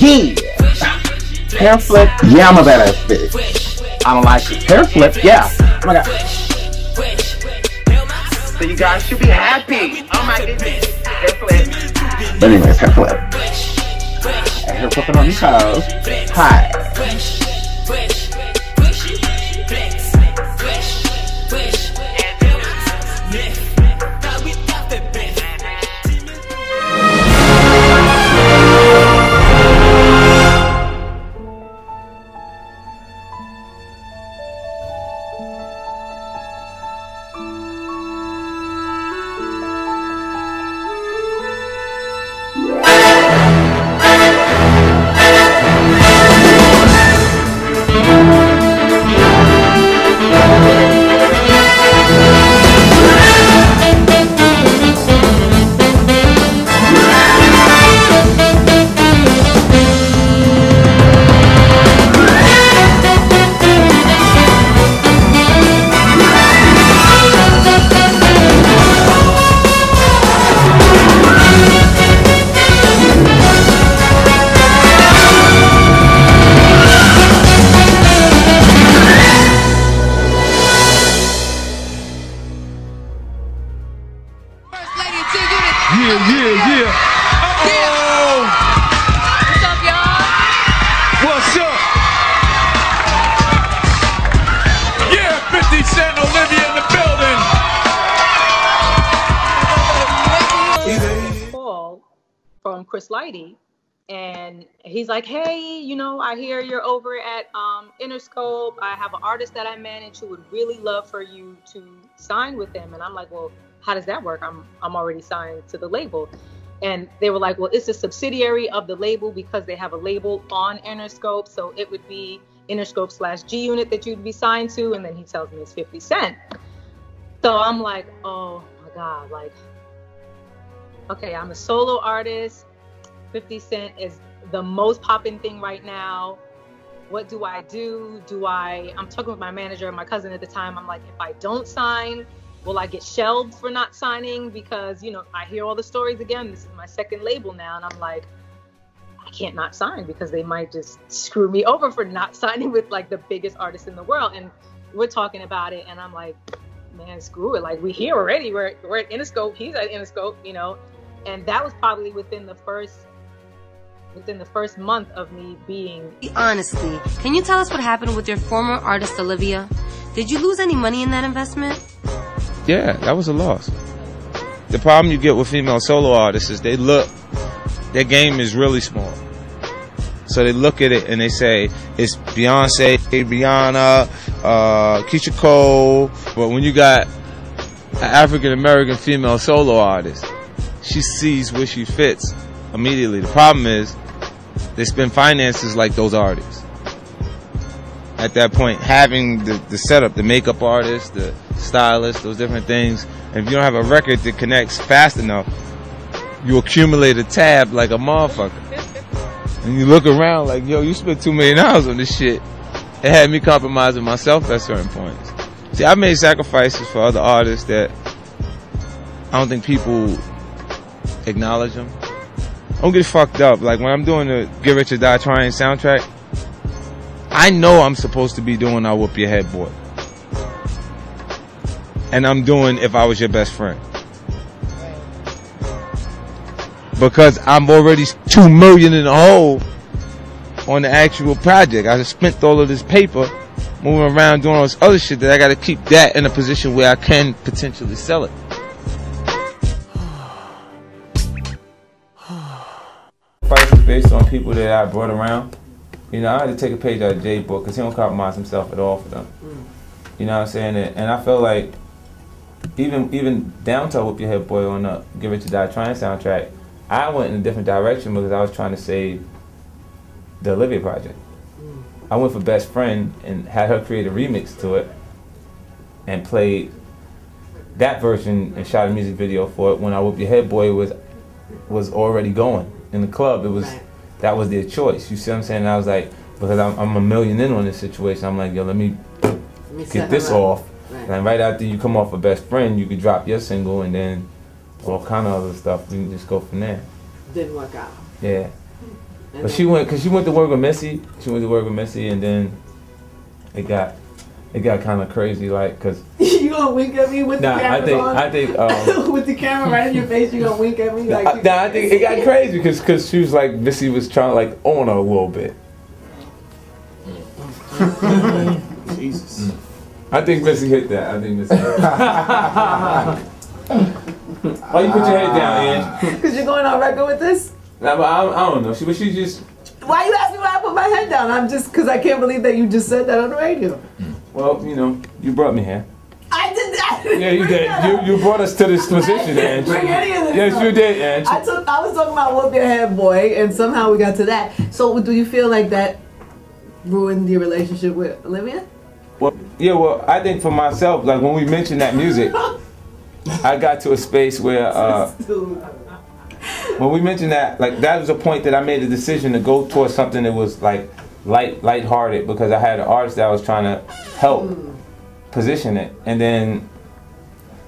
Yeah. Hair flip, yeah, I'm a badass bitch. I don't like it. Hair flip, yeah. Oh my god. So you guys should be happy. Oh my goodness. Hair flip. But anyways, hair flip. Hair flipping on these hoes. Hi. Yeah. Uh-oh. What's up, y'all? What's up? Yeah, 50 Cent, Olivia in the building. Call from Chris Lighty, and he's like, hey, you know, I hear you're over at Interscope. I have an artist that I manage who would really love for you to sign with them. And I'm like, well, how does that work? I'm already signed to the label. And they were like, well, it's a subsidiary of the label because they have a label on Interscope. So it would be Interscope / G Unit that you'd be signed to. And then he tells me it's 50 Cent. So I'm like, oh my God, like, okay, I'm a solo artist. 50 Cent is the most popping thing right now. What do I do? I'm talking with my manager and my cousin at the time. I'm like, if I don't sign, will I get shelved for not signing? Because, you know, I hear all the stories again. This is my second label now. And I'm like, I can't not sign because they might just screw me over for not signing with like the biggest artist in the world. And we're talking about it. And I'm like, man, screw it. Like, we're here already. We're at Interscope. He's at Interscope, you know. And that was probably within the first month of me being. Honestly, can you tell us what happened with your former artist, Olivia? Did you lose any money in that investment? Yeah, that was a loss. The problem you get with female solo artists is their game is really small. So they look at it and they say, it's Beyonce, Rihanna, Keisha Cole. But when you got an African-American female solo artist, she sees where she fits immediately. The problem is, they spend finances like those artists. At that point, having the setup, the makeup artist, the stylist, those different things, and if you don't have a record that connects fast enough, you accumulate a tab like a motherfucker. And you look around like, yo, you spent $2 million on this shit. It had me compromising myself at certain points. See, I've made sacrifices for other artists that I don't think people acknowledge them. Don't get fucked up. Like when I'm doing the Get Rich or Die Trying soundtrack, I know I'm supposed to be doing I'll Whoop Your Head Boy. And I'm doing If I Was Your Best Friend. Because I'm already $2 million in the hole on the actual project. I just spent all of this paper moving around doing all this other shit that I gotta keep that in a position where I can potentially sell it. Based on people that I brought around, you know, I had to take a page out of Jay's book because he don't compromise himself at all for them. You know what I'm saying? And I felt like even down to Whoop Your Head Boy on the Get Rich or Die Trying soundtrack, I went in a different direction because I was trying to save the Olivia project. I went for Best Friend and had her create a remix to it and played that version and shot a music video for it when I Whoop Your Head Boy was already going in the club. It was that was their choice. You see what I'm saying? And I was like, because I'm $1 million in on this situation, I'm like, yo, let me get this off. And right after you come off of Best Friend, you could drop your single and then all kind of other stuff. We can just go from there. Didn't work out. Yeah. But she went to work with Missy. She went to work with Missy, and then it got kind of crazy, like, cause you gonna wink at me with the camera I think with the camera right in your face, you gonna wink at me like? I think it got crazy because she was like, Missy was trying to like own her a little bit. Jesus. I think Missy hit that. Why you put your head down, Ange? Cause you're going on record with this. Nah, but I don't know. She just. Why you asking me why I put my head down? I'm just because I can't believe that you just said that on the radio. Well, you know, you brought me here. I did that. Yeah, you did. You brought us to this position, Ange. Bring any of this. Yes, you did, Ange. I was talking about whoop your head, boy, and somehow we got to that. So, do you feel like that ruined your relationship with Olivia? Well, yeah. Well, I think for myself, like when we mentioned that music, I got to a space where when we mentioned that, like that was a point that I made a decision to go towards something that was like lighthearted, because I had an artist that I was trying to help position it, and then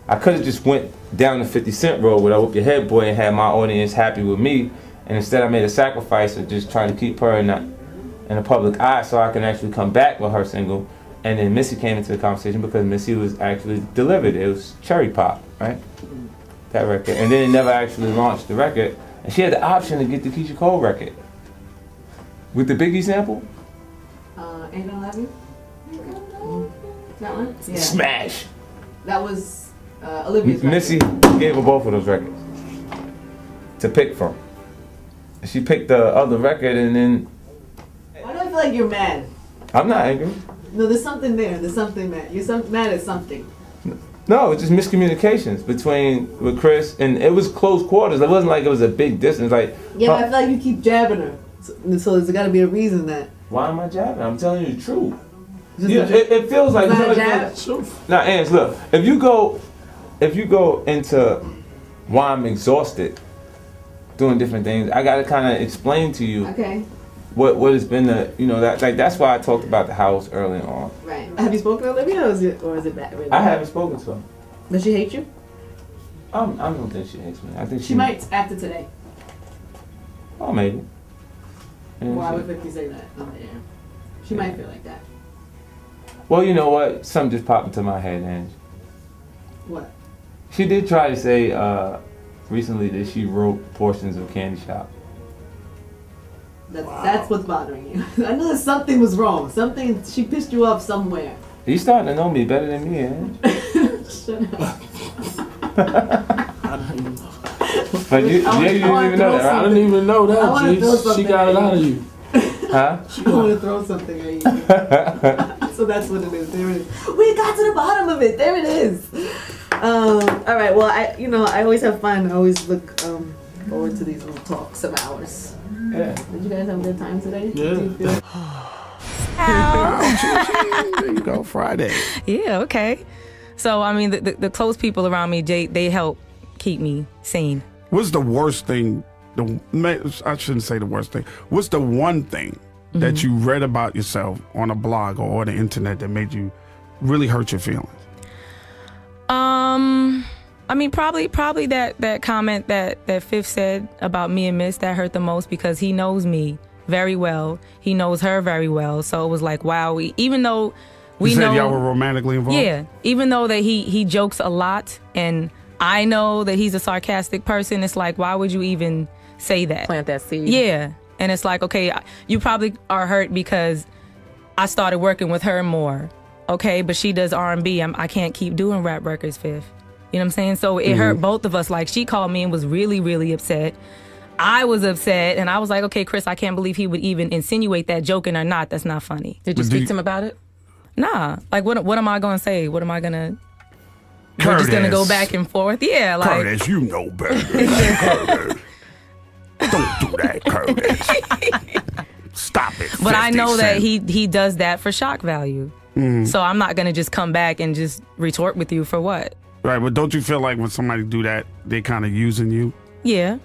I could have just went down the 50 Cent road with I Whoop Your Head Boy and had my audience happy with me, and instead I made a sacrifice of just trying to keep her in the public eye so I can actually come back with her single. And then Missy came into the conversation because Missy was actually delivered. It was Cherry Pop, right? That record. And then it never actually launched the record. And she had the option to get the Keisha Cole record. With the Biggie sample? Ain't Gonna Love You? That one? Yeah. Smash! That was Olivia's record. Missy gave her both of those records to pick from. And she picked the other record, and then... Why do I feel like you're mad? I'm not angry. No, there's something there. There's something mad. You're mad at something. No, it's just miscommunications with Chris, and it was close quarters. It wasn't like it was a big distance. Like, yeah, but I feel like you keep jabbing her. So there's got to be a reason that. Why am I jabbing? I'm telling you the truth. Yeah, it feels like truth. Now, Ange, look, if you go into why I'm exhausted doing different things, I gotta kind of explain to you. Okay. What has been that's why I talked about the house early on. Right. Have you spoken to Olivia, or is it bad? Really I haven't spoken to her. Does she hate you? I don't think she hates me. I think she might after today. Oh, maybe. Why would 50 say that on the air? She might feel like that. Well, you know what? Something just popped into my head, Ange. What? She did try to say recently that she wrote portions of Candy Shop. That's what's bothering you. I knew that something was wrong. She pissed you off somewhere. You starting to know me better than me, Ange. Shut up. I don't even know. But you didn't even know that, right? I didn't even know that, G. She got it out of you. Huh? She wanted to throw something at you. So that's what it is. There it is. We got to the bottom of it. There it is. All right. Well, I always have fun. I always look forward to these little talks of ours. Yeah. Did you guys have a good time today? Yeah. There you go, Friday. Yeah, okay. So, I mean, the close people around me, they help keep me sane. What's the worst thing? I shouldn't say the worst thing. What's the one thing that you read about yourself on a blog or on the internet that made you really hurt your feelings? I mean, probably that comment that Fifth said about me and Miss, that hurt the most, because he knows me very well. He knows her very well. So it was like, wow, even though we know y'all were romantically involved? Yeah. Even though that he jokes a lot, and I know that he's a sarcastic person, it's like, why would you even say that? Plant that seed. Yeah. And it's like, okay, you probably are hurt because I started working with her more. Okay, but she does R&B. I can't keep doing rap records, Fifth. You know what I'm saying? So it hurt both of us. Like, she called me and was really, really upset. I was upset, and I was like, okay, Chris, I can't believe he would even insinuate that, joking or not. That's not funny. Did you speak to him about it? Nah. Like, what am I going to say? What am I going to... Curtis. We're just going to go back and forth? Yeah, like... Curtis, you know better. Curtis. Don't do that, Curtis. Stop it. But I know that he does that for shock value. So I'm not going to just come back and just retort with you for what? Right, but don't you feel like when somebody do that, they kind of using you? Yeah.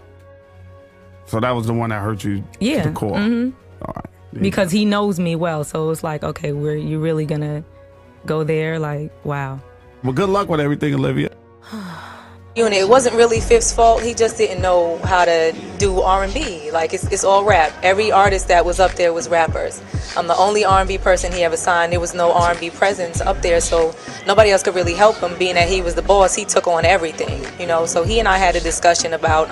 So that was the one that hurt you to the core? All right. Because he knows me well, so it's like, okay, you really going to go there? Like, wow. Well, good luck with everything, Olivia. It wasn't really Fifth's fault. He just didn't know how to do R&B. Like, it's all rap. Every artist that was up there was rappers. I'm the only R&B person he ever signed. There was no R&B presence up there, so nobody else could really help him. Being that he was the boss, he took on everything, So he and I had a discussion about,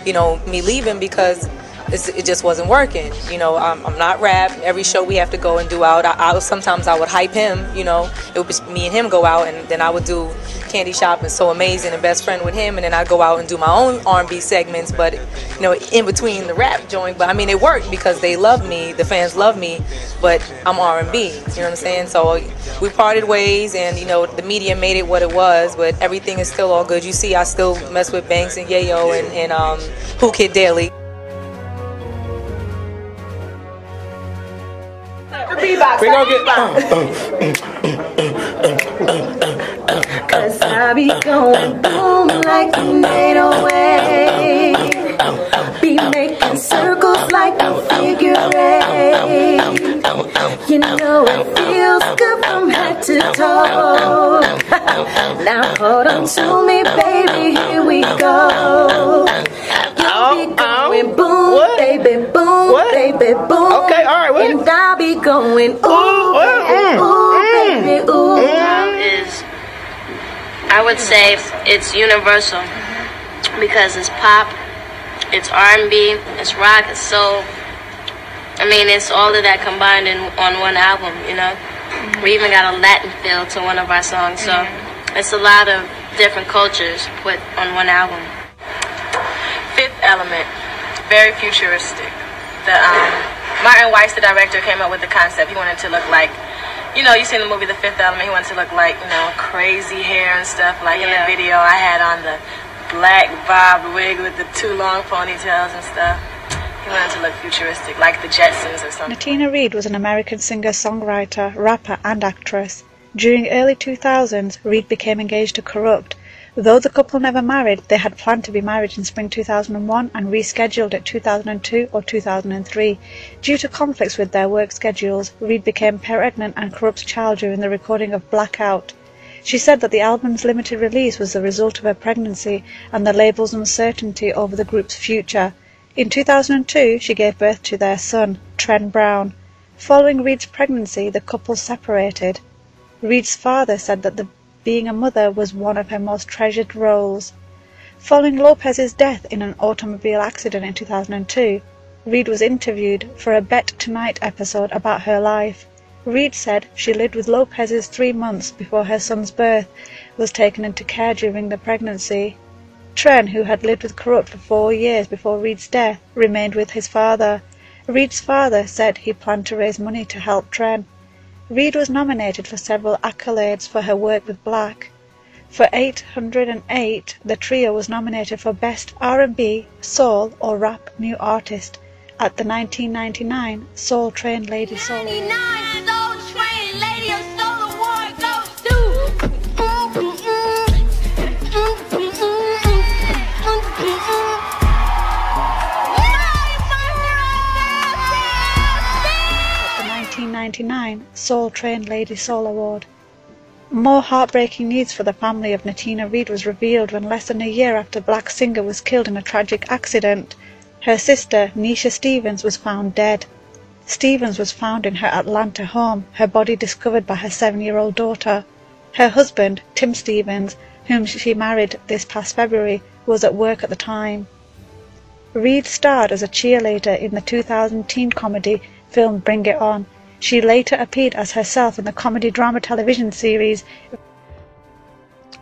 me leaving because it just wasn't working. I'm not rap. Every show we have to go and do out. Sometimes I would hype him. It would be me and him go out, and then I would do Candy Shop and So Amazing and Best Friend with him, and then I'd go out and do my own R&B segments, but in between the rap joint. But I mean, it worked because they love me, the fans love me, but I'm R&B. You know what I'm saying? So we parted ways, and the media made it what it was, but everything is still all good. You see, I still mess with Banks and Yayo and Who Kid Daily. We gonna get cause I be going boom like an 808. Be making circles like a figure eight. It feels good from head to toe. Now hold on to me, baby, here we go. You'll be going boom, baby, boom, baby, boom. Okay, all right, wait. And I'll be going ooh, baby, ooh. I would say it's universal because it's pop, it's R&B, it's rock, it's soul. I mean, it's all of that combined on one album, We even got a Latin feel to one of our songs, so it's a lot of different cultures put on one album. Fifth Element, very futuristic. Martin Weiss, the director, came up with the concept. He wanted to look like, you seen the movie The Fifth Element. He wanted to look like, crazy hair and stuff. Like in the video, I had on the black bob wig with the 2 long ponytails and stuff. He wanted to look futuristic, like the Jetsons or something. Nitina Reed was an American singer, songwriter, rapper, and actress. During early 2000s, Reed became engaged to Corrupt. Though the couple never married, they had planned to be married in spring 2001 and rescheduled it 2002 or 2003. Due to conflicts with their work schedules, Reed became pregnant and Corrupt's child during the recording of Blackout. She said that the album's limited release was the result of her pregnancy and the label's uncertainty over the group's future. In 2002, she gave birth to their son, Tren Brown. Following Reed's pregnancy, the couple separated. Reed's father said that being a mother was one of her most treasured roles. Following Lopez's death in an automobile accident in 2002, Reed was interviewed for a Bet Tonight episode about her life. Reed said she lived with Lopez's 3 months before her son's birth, was taken into care during the pregnancy. Tren, who had lived with Corrupt for 4 years before Reed's death, remained with his father. Reed's father said he planned to raise money to help Tren. Reed was nominated for several accolades for her work with Black. For 808, the trio was nominated for Best R&B, Soul or Rap New Artist at the 1999 Soul Train Lady Soul Award. Soul Train Lady Soul Award. More heartbreaking news for the family of Nitina Reed was revealed when less than a year after Black singer was killed in a tragic accident. Her sister, Nisha Stevens, was found dead. Stevens was found in her Atlanta home, her body discovered by her 7-year-old daughter. Her husband, Tim Stevens, whom she married this past February, was at work at the time. Reed starred as a cheerleader in the 2000 teen comedy film Bring It On. She later appeared as herself in the comedy drama television series.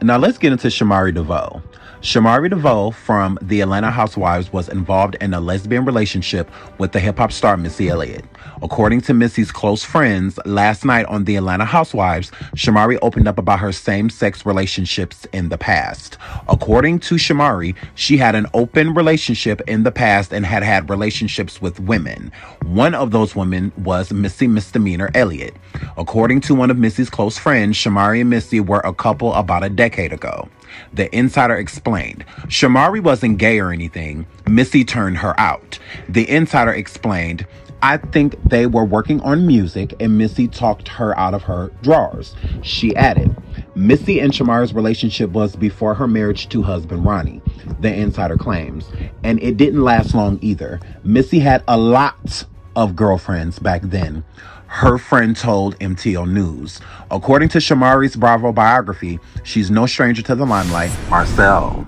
Now let's get into Shamari DeVoe. Shamari DeVoe from The Atlanta Housewives was involved in a lesbian relationship with the hip-hop star Missy Elliott. According to Missy's close friends, last night on The Atlanta Housewives, Shamari opened up about her same-sex relationships in the past. According to Shamari, she had an open relationship in the past and had had relationships with women. One of those women was Missy Misdemeanor Elliott. According to one of Missy's close friends, Shamari and Missy were a couple about a decade ago. The insider explained, Shamari wasn't gay or anything. Missy turned her out. The insider explained, I think they were working on music and Missy talked her out of her drawers. She added, Missy and Shamari's relationship was before her marriage to husband Ronnie, the insider claims. And it didn't last long either. Missy had a lot of girlfriends back then. Her friend told MTL News. According to Shamari's Bravo biography, she's no stranger to the limelight. Marcel.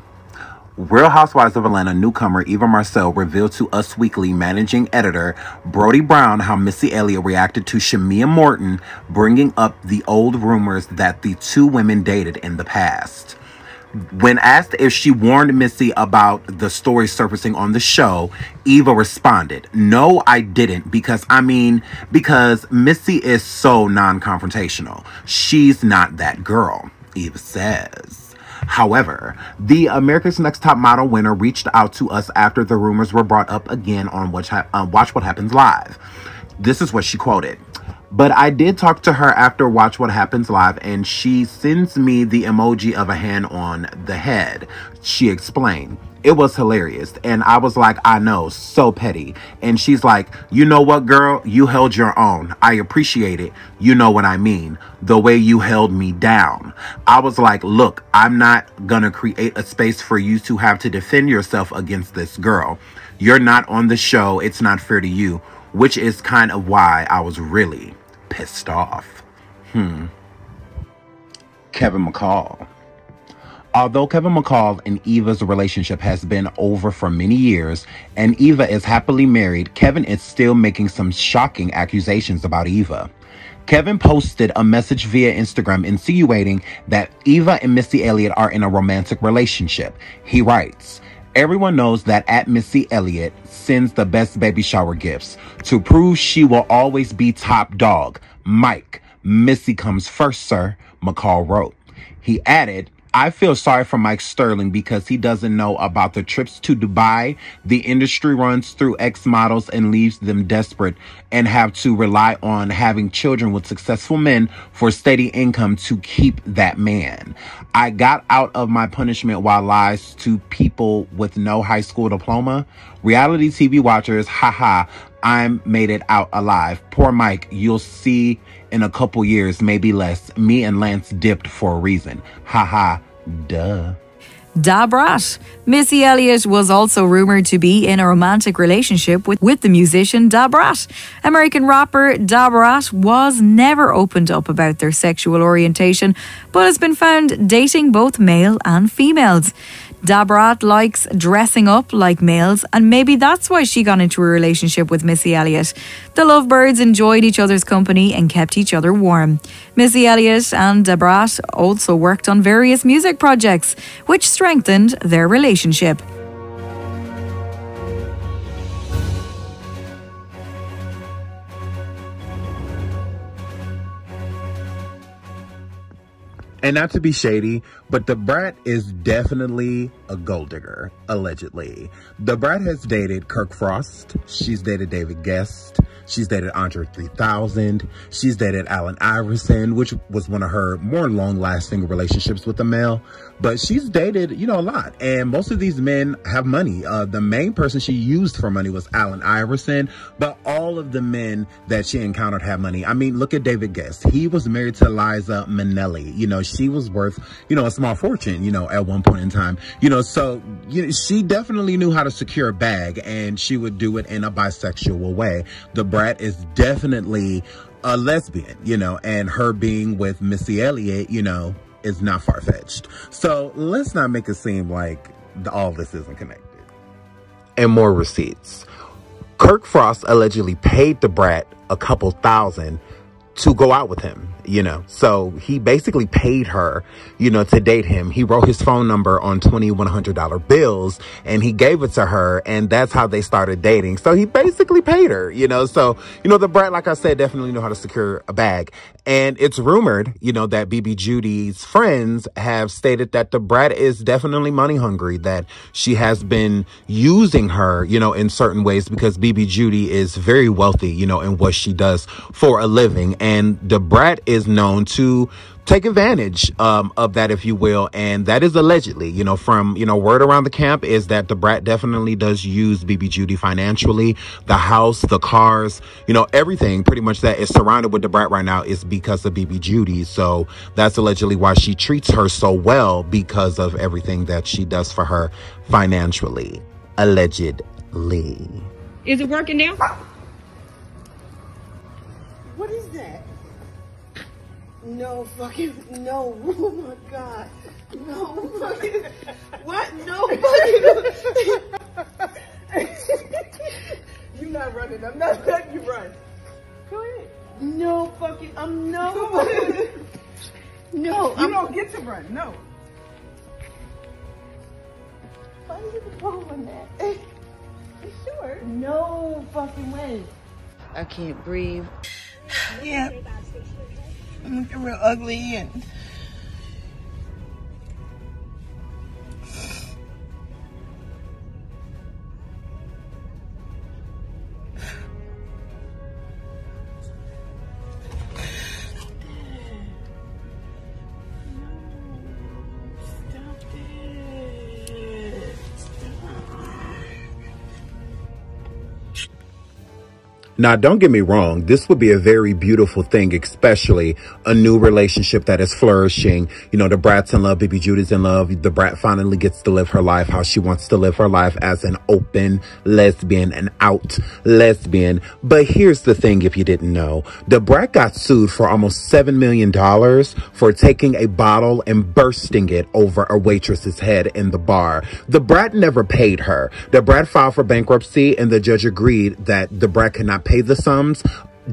Real Housewives of Atlanta newcomer Eva Marcel revealed to Us Weekly managing editor Brody Brown how Missy Elliott reacted to Shamia Morton bringing up the old rumors that the two women dated in the past. When asked if she warned Missy about the story surfacing on the show, Eva responded, "No, I didn't, because Missy is so non-confrontational. She's not that girl," Eva says. However, the America's Next Top Model winner reached out to us after the rumors were brought up again on Watch What Happens Live. This is what she quoted. "But I did talk to her after Watch What Happens Live, and she sends me the emoji of a hand on the head," she explained. "It was hilarious. And I was like, I know, so petty." And she's like, "You know what, girl? You held your own. I appreciate it. You know what I mean? The way you held me down." I was like, "Look, I'm not gonna create a space for you to have to defend yourself against this girl. You're not on the show. It's not fair to you," which is kind of why I was really pissed off. Kevin McCall. Although Kevin McCall and Eva's relationship has been over for many years, and Eva is happily married, Kevin is still making some shocking accusations about Eva. Kevin posted a message via Instagram insinuating that Eva and Missy Elliott are in a romantic relationship. He writes, "Everyone knows that at Missy Elliott sends the best baby shower gifts. To prove she will always be top dog. Mike, Missy comes first, sir," McCall wrote. He added, "I feel sorry for Mike Sterling because he doesn't know about the trips to Dubai the industry runs through ex-models and leaves them desperate and have to rely on having children with successful men for steady income to keep that man. I got out of my punishment while lies to people with no high school diploma. Reality TV watchers, haha, I made it out alive. Poor Mike, you'll see in a couple years, maybe less. Me and Lance dipped for a reason. Haha, duh." Da Brat. Missy Elliott was also rumored to be in a romantic relationship with the musician Da Brat. American rapper Da Brat was never opened up about their sexual orientation, but has been found dating both male and females. Da Brat likes dressing up like males, and maybe that's why she got into a relationship with Missy Elliott. The lovebirds enjoyed each other's company and kept each other warm. Missy Elliott and Da Brat also worked on various music projects, which strengthened their relationship. And not to be shady, but the Brat is definitely a gold digger, allegedly. The Brat has dated Kirk Frost. She's dated David Gayest. She's dated Andre 3000. She's dated Allen Iverson, which was one of her more long-lasting relationships with a male. But she's dated, a lot. And most of these men have money. The main person she used for money was Allen Iverson. But all of the men that she encountered have money. I mean, look at David Gayest. He was married to Liza Minnelli. She was worth, a small fortune, at one point in time. So she definitely knew how to secure a bag, and she would do it in a bisexual way. The Brat is definitely a lesbian, and her being with Missy Elliott, is not far-fetched. So let's not make it seem like all this isn't connected. And more receipts. Kirk Frost allegedly paid the Brat a couple thousand to go out with him, So he basically paid her, to date him. He wrote his phone number on $2,100 bills and he gave it to her, and that's how they started dating. So he basically paid her, So, the Brat, like I said, definitely know how to secure a bag. And it's rumored, that BB Judy's friends have stated that the Brat is definitely money hungry, that she has been using her, in certain ways, because BB Judy is very wealthy, in what she does for a living. And the Brat is known to take advantage of that, if you will. And that is allegedly, you know, from, you know, word around the camp is that the brat definitely does use BB Judy financially. The house, the cars, you know, everything pretty much that is surrounded with the brat right now is because of BB Judy. So that's allegedly why she treats her so well, because of everything that she does for her financially. Allegedly. Is it working now? What is that? No fucking, no, oh my God. No fucking, what? No fucking. You're not running, I'm not letting you run. Go ahead. No fucking, I'm no. No, you don't get to run, no. Why is it the phone on that? You sure? No fucking way. I can't breathe. Yeah. I'm looking real ugly and Now, don't get me wrong. This would be a very beautiful thing, especially a new relationship that is flourishing. You know, the brat's in love. BB Judy's in love. The brat finally gets to live her life how she wants to live her life as an open lesbian, an out lesbian. But here's the thing, if you didn't know, the brat got sued for almost $7 million for taking a bottle and bursting it over a waitress's head in the bar. The brat never paid her. The brat filed for bankruptcy, and the judge agreed that the brat could not pay the sums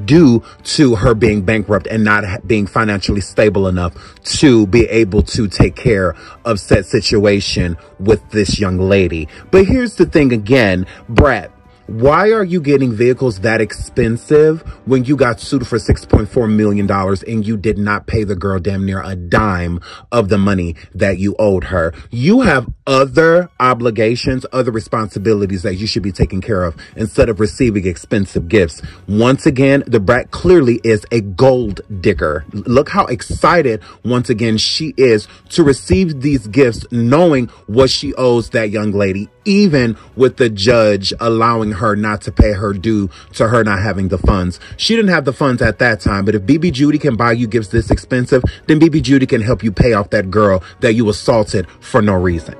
due to her being bankrupt and not being financially stable enough to be able to take care of said situation with this young lady. But here's the thing again, brat. Why are you getting vehicles that expensive when you got sued for $6.4 million and you did not pay the girl damn near a dime of the money that you owed her? You have other obligations, other responsibilities that you should be taking care of instead of receiving expensive gifts. Once again, the brat clearly is a gold digger. Look how excited, once again, she is to receive these gifts, knowing what she owes that young lady, even with the judge allowing her not to pay her due to her not having the funds. She didn't have the funds at that time, but if BB Judy can buy you gifts this expensive, then BB Judy can help you pay off that girl that you assaulted for no reason.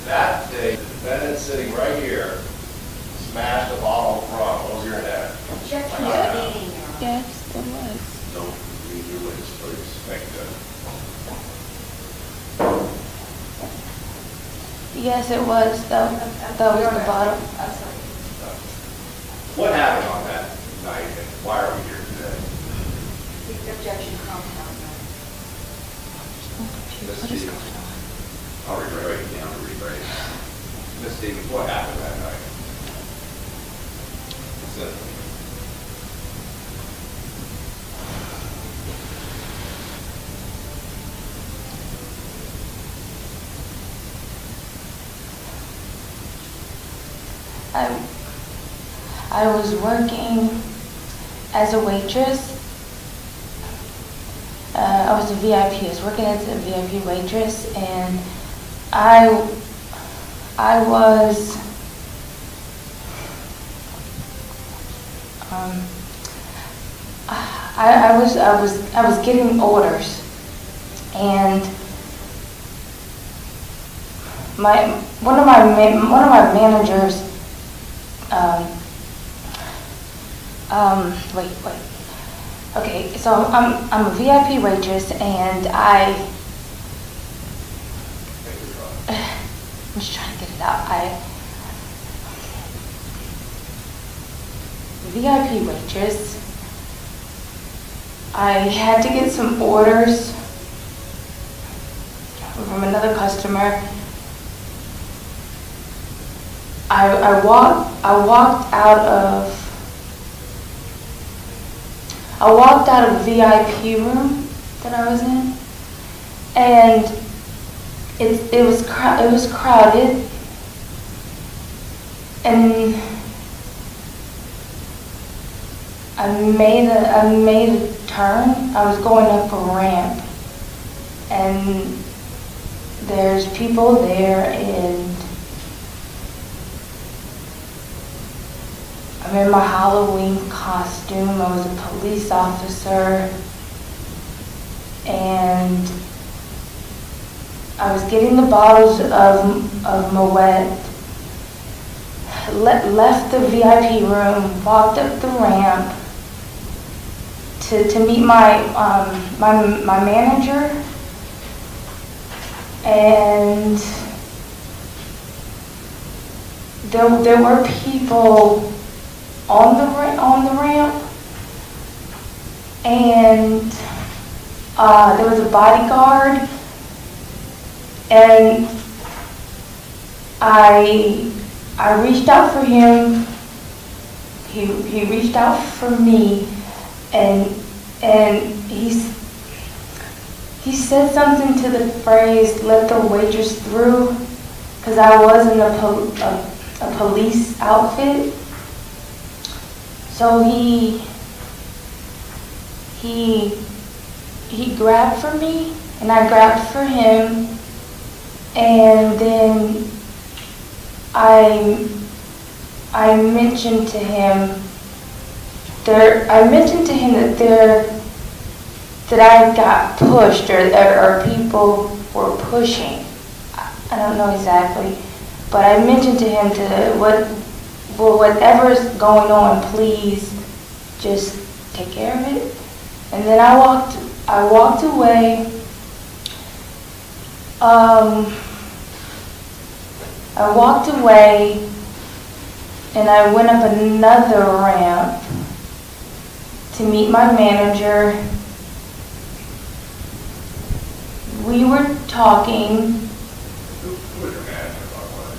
That day, the defendant sitting right here smashed a bottle from over your head. Yes, it was. Don't read your lips, please. Thank you. Yes, it was. That was the bottom. What happened on that night and why are we here today? The objection compound. What is going on? I'll rewrite it down to rewrite it. Miss Stevens, what happened that night? Simply. I was working as a waitress. I was a VIP. I was working as a VIP waitress, and I was I was getting orders, and one of my managers wait. Okay, so I'm a VIP waitress, and VIP waitress. I had to get some orders from another customer. I walked out of the VIP room that I was in, and it was crowded, and I made a turn. I was going up a ramp, and there's people there, and I'm in my Halloween costume. I was a police officer, and I was getting the bottles of Moet, left the VIP room, walked up the ramp to meet my manager, and there were people on the ramp, and there was a bodyguard, and I reached out for him. He reached out for me, and he said something to the phrase, "Let the waitress through," because I was in a police outfit. So he grabbed for me, and I grabbed for him, and then I mentioned to him that I got pushed, or people were pushing. I don't know exactly, but I mentioned to him whatever's going on, please just take care of it. And then I walked away. I walked away, and I went up another ramp to meet my manager. We were talking. Who was your manager, by the way,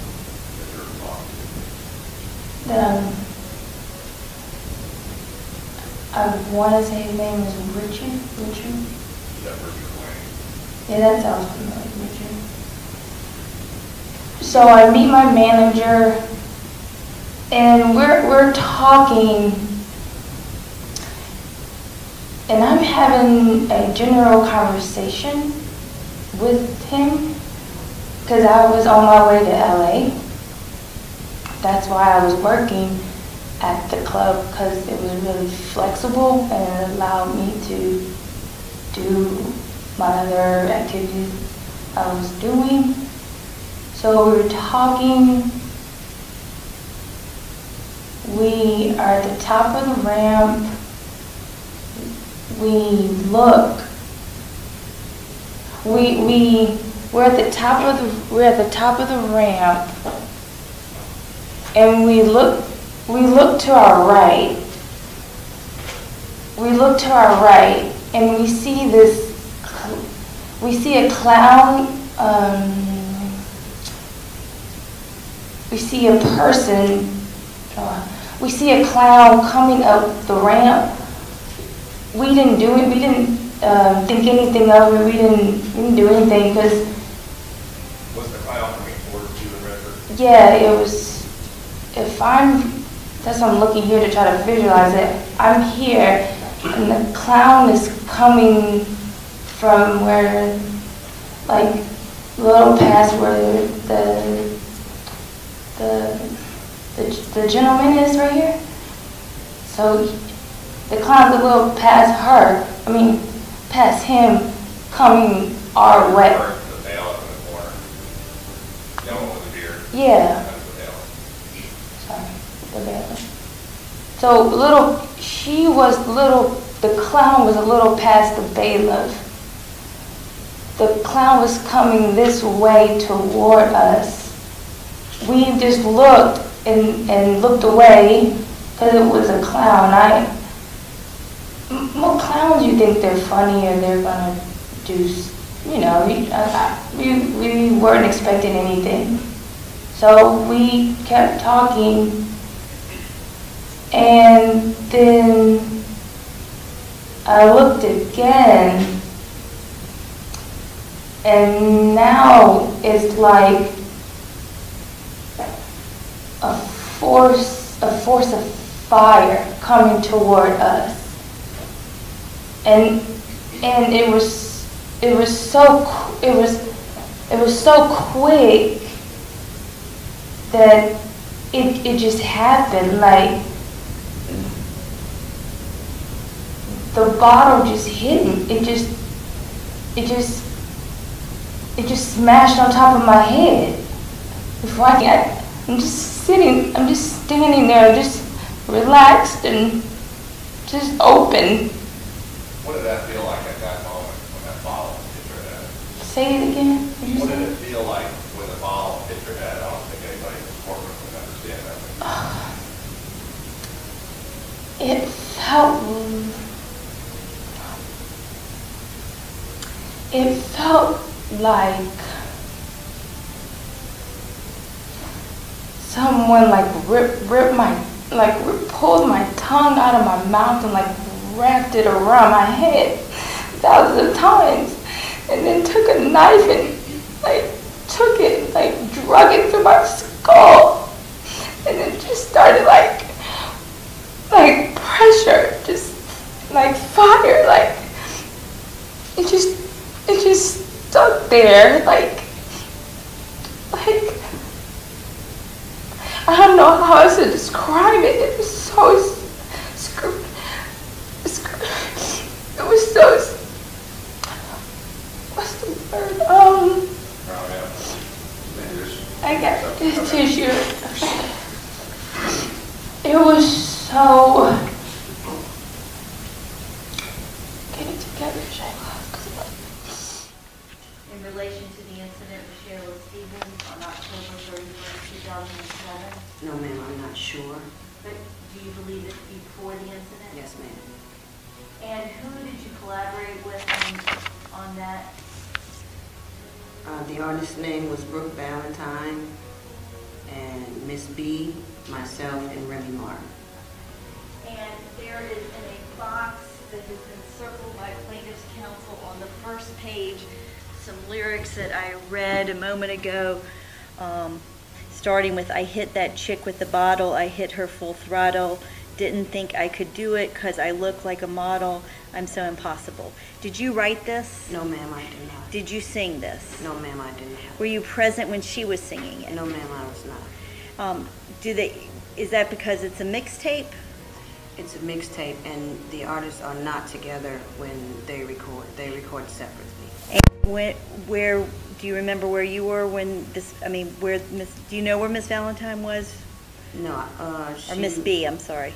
that you were talking to? I want to say his name is Richard. Is that Richard Wayne? Yeah, that sounds familiar, Richard. So I meet my manager, and we're talking, and I'm having a general conversation with him because I was on my way to LA. That's why I was working at the club, because it was really flexible and it allowed me to do my other activities I was doing. So we were talking. We are at the top of the ramp. We look. We're at the top of the ramp, and we look to our right. We look to our right, and we see a clown. We see a person. We see a clown coming up the ramp. We didn't do it. We didn't think anything of it. We didn't do anything because. Was the clown coming towards you and Richard? Yeah, it was. That's what I'm looking here to try to visualize it. I'm here, and the clown is coming from where, like, a little past where the gentleman is right here. So the clown's a little past him, coming our way. The veil up in the corner. The one with the beard. Yeah. That's the veil. Sorry, the veil. So the clown was a little past the bailiff. The clown was coming this way toward us. we just looked and looked away because it was a clown. Well, clowns, you think they're funny or they're gonna do, you know, we weren't expecting anything. So we kept talking, and then I looked again, and now it's like a force of fire coming toward us. And it was so quick that it just happened. Like the bottle just hit me. It just smashed on top of my head. Before I'm just standing there, just relaxed and just open. What did that feel like at that moment when that bottle hit your head? Say it again. What did it feel like when the bottle hit your head? I don't think anybody in the courtroom would understand that. It felt like someone pulled my tongue out of my mouth and wrapped it around my head thousands of times, and then took a knife and drug it through my skull, and then just started pressure, just like fire, it just stuck there, I don't know how else to describe it. It was so what's the word? I got this tissue. It was so. Get it together, Shayla. In relation to the incident with Sheryl Stevens on October 31st, 2007? No, ma'am, I'm not sure. But do you believe it's before the incident? Yes, ma'am. And who did you collaborate with on that? The artist's name was Brooke Valentine, and Miss B, myself, and Remy Martin. And there is in a box that has been circled by plaintiff's counsel on the first page some lyrics that I read a moment ago, starting with, I hit that chick with the bottle, I hit her full throttle, didn't think I could do it because I look like a model, I'm so impossible. Did you write this? No, ma'am, I did not. Did you sing this? No, ma'am, I did not. Were you present when she was singing it? No, ma'am, I was not. Is that because it's a mixtape? It's a mixtape, and the artists are not together when they record. They record separately. And where do you remember where you were when this? I mean, do you know where Miss Valentine was? No, or Miss B. I'm sorry.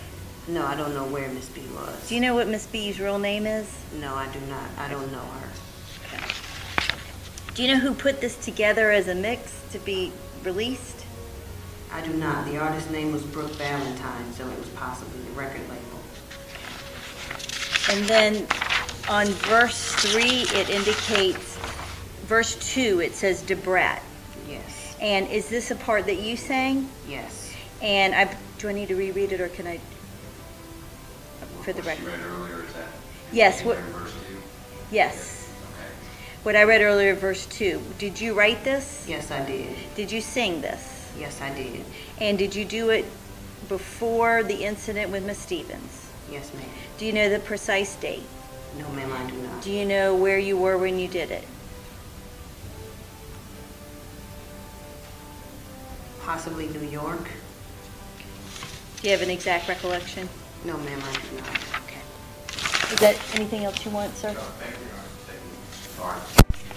No, I don't know where Miss B was. Do you know what Miss B's real name is? No, I do not. I don't know her. Okay. Do you know who put this together as a mix to be released? I do not. The artist's name was Brooke Valentine, so it was possibly the record label. And then on verse 3, it indicates, verse 2, it says Debrat. Yes. And is this a part that you sang? Yes. And do I need to reread it, or can I, for the record? What you read earlier, is that? Yes. Verse 2? Yes. Okay. What I read earlier, verse 2. Did you write this? Yes, I did. Did you sing this? Yes, I did. And did you do it before the incident with Miss Stevens? Yes, ma'am. Do you know the precise date? No, ma'am, I do not. Do you know where you were when you did it? Possibly New York. Do you have an exact recollection? No, ma'am, I do not. Okay. Is that anything else you want, sir?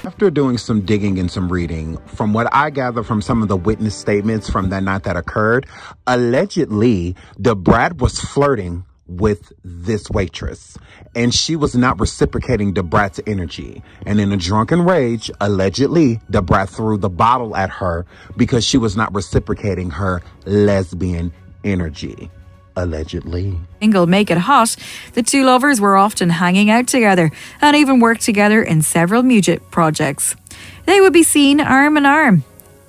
After doing some digging and some reading, from what I gather from some of the witness statements from that night that occurred, allegedly, Debrat was flirting with this waitress, and she was not reciprocating Da Brat's energy. And in a drunken rage, allegedly, Da Brat threw the bottle at her because she was not reciprocating her lesbian energy. Allegedly. Single Make It Hot, the two lovers were often hanging out together and even worked together in several music projects. They would be seen arm in arm,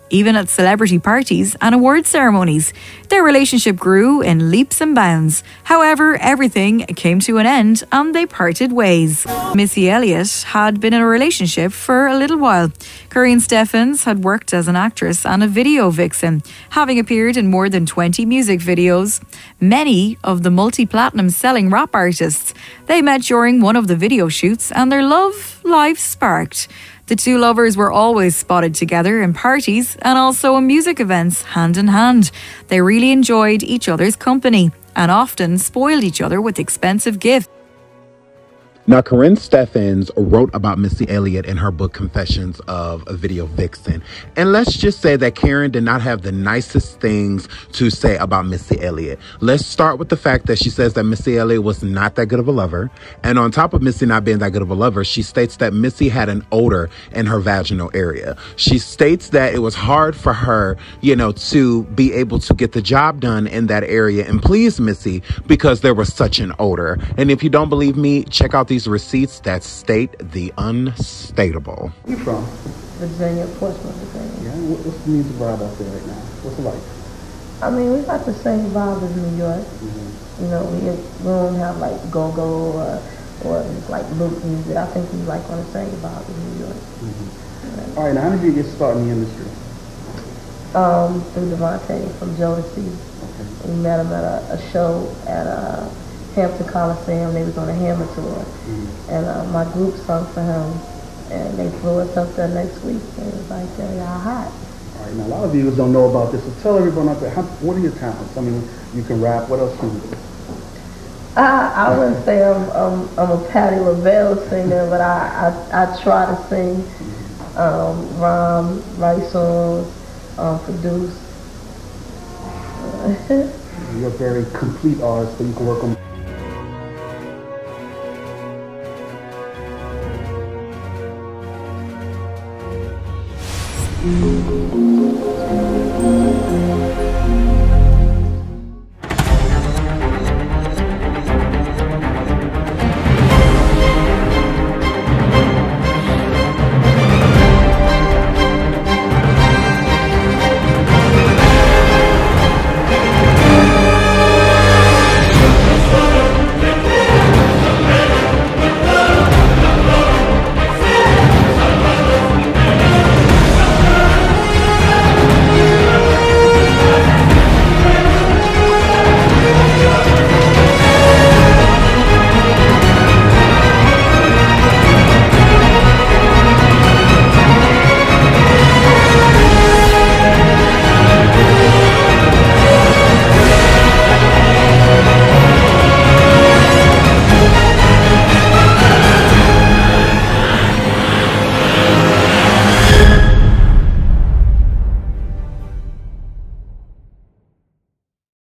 even at celebrity parties and award ceremonies. Their relationship grew in leaps and bounds. However, everything came to an end and they parted ways. Missy Elliott had been in a relationship for a little while. Corinne Steffens had worked as an actress and a video vixen, having appeared in more than 20 music videos. Many of the multi-platinum selling rap artists. They met during one of the video shoots and their love life sparked. The two lovers were always spotted together in parties and also in music events, hand in hand. They really enjoyed each other's company and often spoiled each other with expensive gifts. Now, Corinne Steffens wrote about Missy Elliott in her book Confessions of a Video Vixen. And let's just say that Karen did not have the nicest things to say about Missy Elliott. Let's start with the fact that she says that Missy Elliott was not that good of a lover. And on top of Missy not being that good of a lover, she states that Missy had an odor in her vaginal area. She states that it was hard for her, to be able to get the job done in that area and please Missy because there was such an odor. And if you don't believe me, check out these receipts that state the unstatable. Where you from? Virginia, Portsmouth, Virginia. Yeah, what's the music vibe out there right now? What's it like? I mean, we got the same vibe as New York. Mm-hmm. We don't have like go-go or just like loop music. I think we like on the same vibe as New York. Mm-hmm. All right, now how did you get started in the industry? Through Devontae from Jodeci. Okay. We met him at a show at Hampton Coliseum. They was on a Hammer tour. Mm-hmm. And my group sung for him. And they flew us up there next week. And it was like, y'all hot. All right, now a lot of viewers don't know about this, so tell everyone out there, what are your talents? I mean, you can rap, what else can you do? I wouldn't say I'm a Patti LaBelle singer, but I try to sing, rhyme, write songs, produce. You're a very complete artist, so you can work on.